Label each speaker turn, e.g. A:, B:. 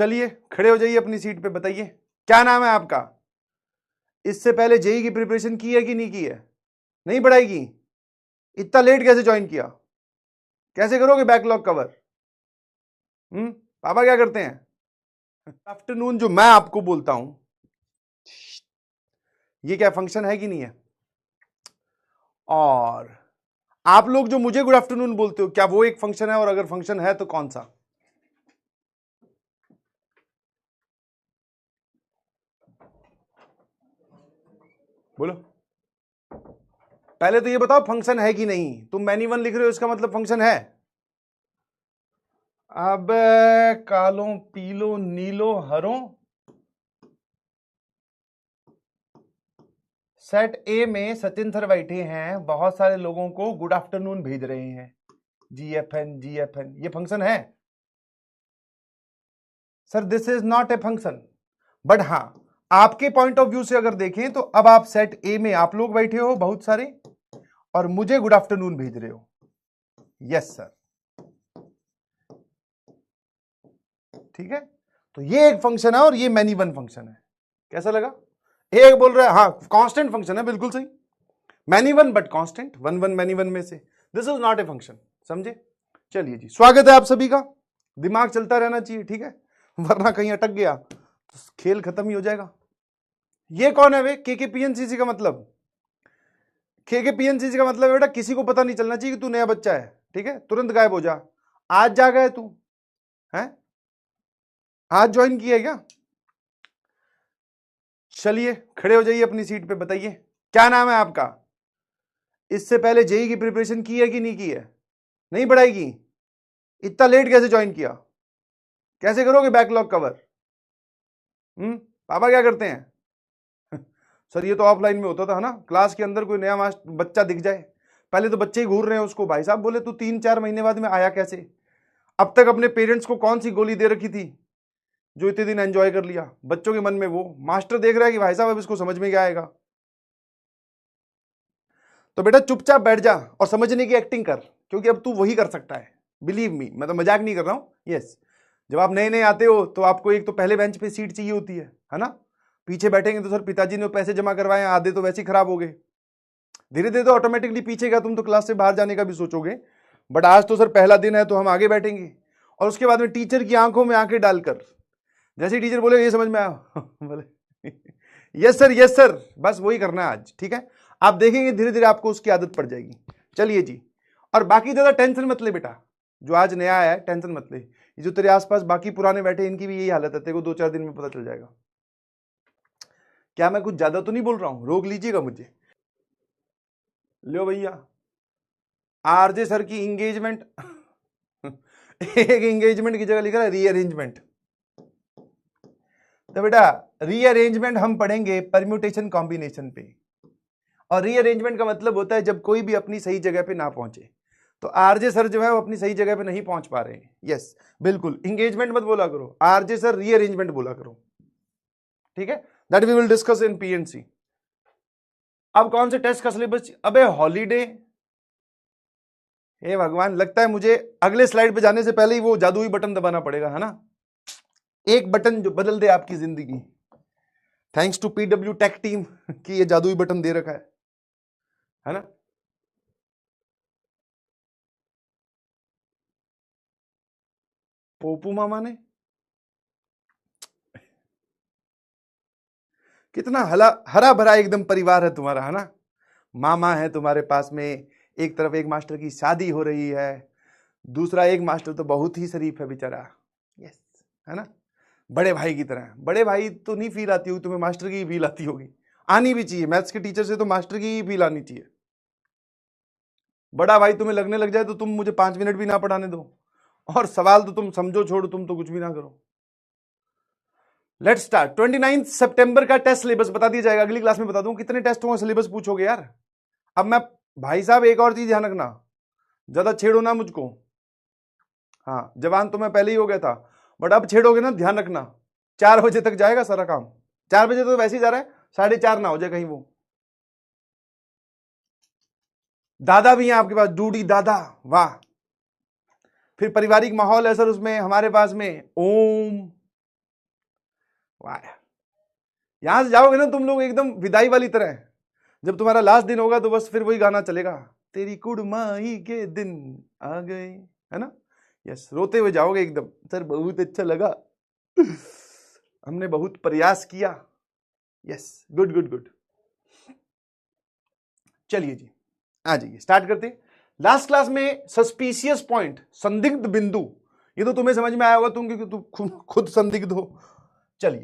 A: चलिए खड़े हो जाइए अपनी सीट पे, बताइए क्या नाम है आपका? इससे पहले जेई की प्रिपरेशन की है कि नहीं की है? नहीं पढ़ाई की? इतना लेट कैसे ज्वाइन किया? कैसे करोगे बैकलॉग कवर? पापा क्या करते हैं? आफ्टरनून जो मैं आपको बोलता हूं, ये क्या फंक्शन है कि नहीं है? और आप लोग जो मुझे गुड आफ्टरनून बोलते हो, क्या वो एक फंक्शन है? और अगर फंक्शन है तो कौन सा? बोलो पहले तो ये बताओ, फंक्शन है कि नहीं? तुम मैनी वन लिख रहे हो, इसका मतलब फंक्शन है। अब कालो पीलो नीलो हरो, सेट ए में सचिन सर बैठे हैं, बहुत सारे लोगों को गुड आफ्टरनून भेज रहे हैं, GFN। ये फंक्शन है sir? This is not a function. But हाँ, आपके पॉइंट ऑफ व्यू से अगर देखें तो अब आप सेट ए में आप लोग बैठे हो बहुत सारे और मुझे गुड आफ्टरनून भेज रहे हो। यस सर, ठीक है। तो ये एक फंक्शन है और ये मैनी वन फंक्शन है। कैसा लगा? एक बोल रहा है हाँ कांस्टेंट फंक्शन है, बिल्कुल सही, many one but constant, one one many one में से। This is not a function, समझे? चलिए जी, स्वागत है आप सभी का। दिमाग चलता रहना चाहिए, ठीक है, वरना कहीं अटक गया तो खेल खत्म ही हो जाएगा। ये कौन है वे? KKPNCC का मतलब, KKPNCC का मतलब है बेटा किसी को पता नहीं चलना चाहिए कि तू नया बच्चा है, ठीक है? तुरंत गायब हो जा। आज जा गए तू है? आज ज्वाइन किया है क्या? चलिए खड़े हो जाइए अपनी सीट पे, बताइए क्या नाम है आपका? इससे पहले जेई की प्रिपरेशन की है कि नहीं की है? नहीं पढ़ाई की? इतना लेट कैसे ज्वाइन किया? कैसे करोगे बैकलॉग कवर? पापा क्या करते हैं? सर ये तो ऑफलाइन में होता था, है ना? क्लास के अंदर कोई नया बच्चा दिख जाए, पहले तो बच्चे ही घूर रहे हैं उसको, भाई साहब बोले तू 3-4 महीने बाद में आया कैसे? अब तक अपने पेरेंट्स को कौन सी गोली दे रखी थी जो इतने दिन एंजॉय कर लिया? बच्चों के मन में वो मास्टर देख रहा है कि भाई साहब अब इसको समझ में क्या आएगा। तो बेटा चुपचाप बैठ जा और समझने की एक्टिंग कर, क्योंकि अब तू वही कर सकता है, बिलीव मी, मैं तो मजाक नहीं कर रहा हूं। यस, जब आप नए नए आते हो तो आपको एक तो पहले बेंच पे सीट चाहिए होती है ना? पीछे बैठेंगे तो सर पिताजी ने पैसे जमा करवाए, आधे तो वैसे ही खराब हो गए। धीरे धीरे तो ऑटोमेटिकली पीछे गया, तुम तो क्लास से बाहर जाने का भी सोचोगे, बट आज तो सर पहला दिन है तो हम आगे बैठेंगे। और उसके बाद में टीचर की आंखों में आंखें डालकर जैसे ही टीचर बोले ये समझ में आया बोले यस सर यस सर, बस वही करना है आज, ठीक है? आप देखेंगे धीरे धीरे आपको उसकी आदत पड़ जाएगी। चलिए जी, और बाकी ज्यादा टेंशन मत ले बेटा, जो आज नया आया है टेंशन मत ले, ये जो तेरे आसपास बाकी पुराने बैठे इनकी भी यही हालत है, तेरे को 2-4 दिन में पता चल जाएगा। क्या मैं कुछ ज्यादा तो नहीं बोल रहा हूं? रोक लीजिएगा मुझे। लो भैया, आरजे सर की इंगेजमेंट एक इंगेजमेंट की जगह लिखा है रीअरेंजमेंट। तो बेटा रीअरेंजमेंट हम पढ़ेंगे परम्यूटेशन कॉम्बिनेशन पे, और रीअरेंजमेंट का मतलब होता है जब कोई भी अपनी सही जगह पे ना पहुंचे। तो आरजे सर जो है वो अपनी सही जगह पे नहीं पहुंच पा रहे हैं। यस बिल्कुल, इंगेजमेंट मत बोला करो, आरजे सर रीअरेंजमेंट बोला करो, ठीक है? That we will discuss in PNC। अब कौन से टेस्ट का सिलेबस? अबे हॉलीडे, हे भगवान, लगता है मुझे अगले स्लाइड पे जाने से पहले ही वो जादुई बटन दबाना पड़ेगा, है ना? एक बटन जो बदल दे आपकी जिंदगी। Thanks to PW tech team की ये जादुई बटन दे रखा है ना? पोपू मामा ने कितना हरा भरा एकदम परिवार है तुम्हारा, है ना? मामा है तुम्हारे पास में, एक तरफ एक मास्टर की शादी हो रही है, दूसरा एक मास्टर तो बहुत ही शरीफ है बेचारा, यस, है ना? बड़े भाई की तरह। बड़े भाई तो नहीं फील आती होगी तुम्हें, मास्टर की ही फील आती होगी। आनी भी चाहिए, मैथ्स के टीचर से तो मास्टर की ही फील आनी चाहिए। बड़ा भाई तुम्हें लगने लग जाए तो तुम मुझे 5 मिनट भी ना पढ़ाने दो, और सवाल तो तुम समझो छोड़ो, तुम तो कुछ भी ना करो। Let's start. 29 सितंबर का टेस्ट सिलेबस बता दिया जाएगा, अगली क्लास में बता दूं कितने टेस्ट होंगे, सिलेबस पूछोगे यार। अब मैं भाई साहब एक और चीज ध्यान रखना, ज्यादा छेड़ो ना मुझको। हाँ जवान तो मैं पहले ही हो गया था, बट अब छेड़ोगे ना ध्यान रखना, 4 बजे तक जाएगा सारा काम। 4 बजे तो वैसे ही जा रहा है, 4:30 ना हो जाए कहीं वो। दादा भी हैं आपके पास, डूडी दादा, वाह। फिर पारिवारिक माहौल है सर उसमें, हमारे पास में ओम वाह, यहां से जाओगे ना तुम लोग एकदम विदाई वाली तरह। जब तुम्हारा लास्ट दिन होगा तो बस फिर वही गाना चलेगा, तेरी कुड़माई के दिन आ गए, है ना। यस, रोते हुए जाओगे एकदम, सर बहुत अच्छा लगा, हमने बहुत प्रयास किया। Yes, good good good. चलिए जी, आ जाइए, स्टार्ट करते हैं। लास्ट क्लास में सस्पिशियस पॉइंट, संदिग्ध बिंदु, ये तो तुम्हें समझ में आया होगा तुम, क्योंकि तुम खुद संदिग्ध हो। चलिए